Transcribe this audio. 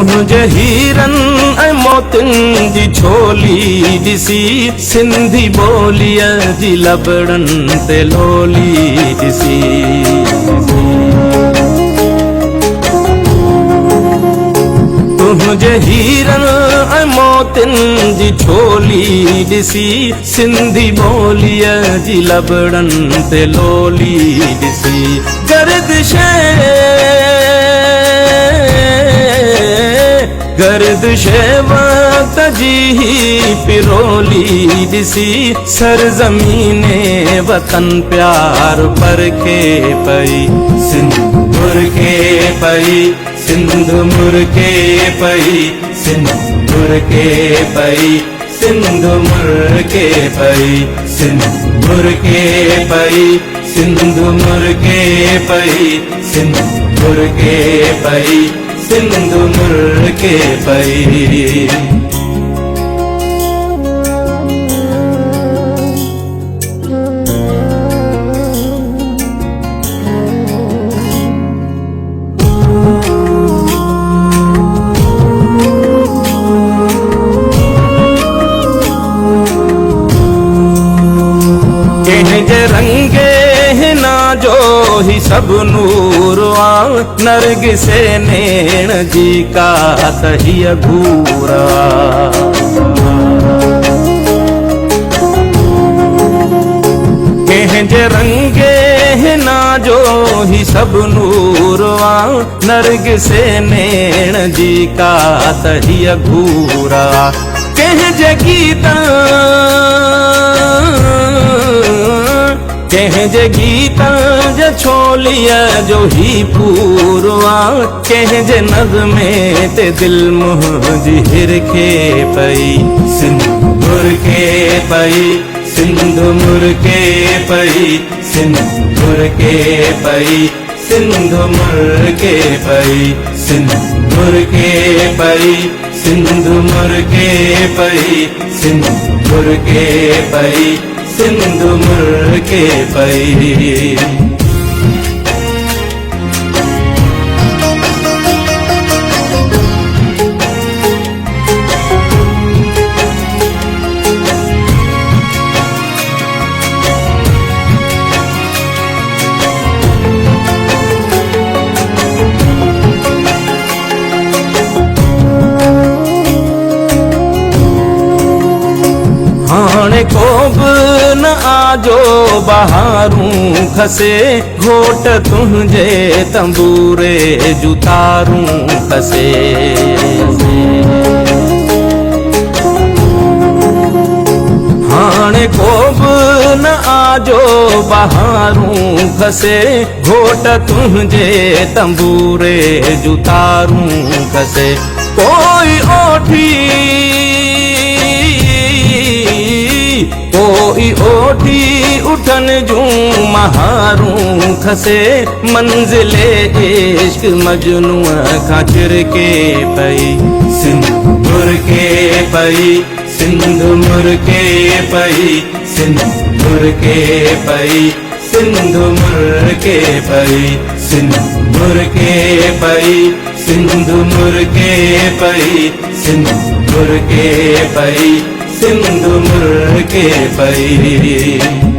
तुंहिंजे हीरन ऐं मोतियुनि जी छोली ॾिसी सिंधी ॿोलीअ जी लबड़नि ते लोली ॾिसी। तुंहिंजे हीरन ऐं मोतियुनि जी छोली ॾिसी सिंधी ॿोलीअ जी लबड़नि ते लोली ॾिसी। गर्दिश वक्त जी पिरोली ॾिसी सरज़मीने वतन प्यार परखे पई सिंध मुर्के पई सिंध मुर्के पई सिंध मुर्के पई सिंध मुर्के पई सिंध मुर्के पई सिंध मुर्के पई सिंध मुर्के पई सिंध मुर्के पई। कंहिंजे रंगे हिना जो ही सब नूर आ नरगिसे नैण जी का तहिय घूरा। कंहिंजे रंगे हिना जो ही सब नूर आ नरगिसे नैण जी का तहिय घूरा। कंहिंजे गीतन जे छोलीअ जो ही पूरो आ कंहिंजे नज़्मे ते दिल मुंहिंजी हिरखे पई सिंध मुर्के पई सिंध मुर्के पई सिंध मुर्के पई सिंध मुर्के पई सिंध मुर्के पई सिंध मुर्के पई सिंध मुर्के पई सिंध मुर्के पई। हाणे को बि न आजो बहारूं खसे घोट तुंहिंजे तंबूरे जूं तारूं खसे। हाणे को बि न आजो बहारूं खसे घोट तुंहिंजे तंबूरे जूं तारूं खसे। कोई ओठी उठन जूं महारूं खसे मंजिले इश्क मजनूअ खां चिरके पई सिंध मुर्के पई सिंध मुर्के पई सिंध मुर्के पई सिंध मुर्के पई सिंध मुर्के पई सिंध मुर्के पई सिंध मुर्के पई सिंध मुर्के पई।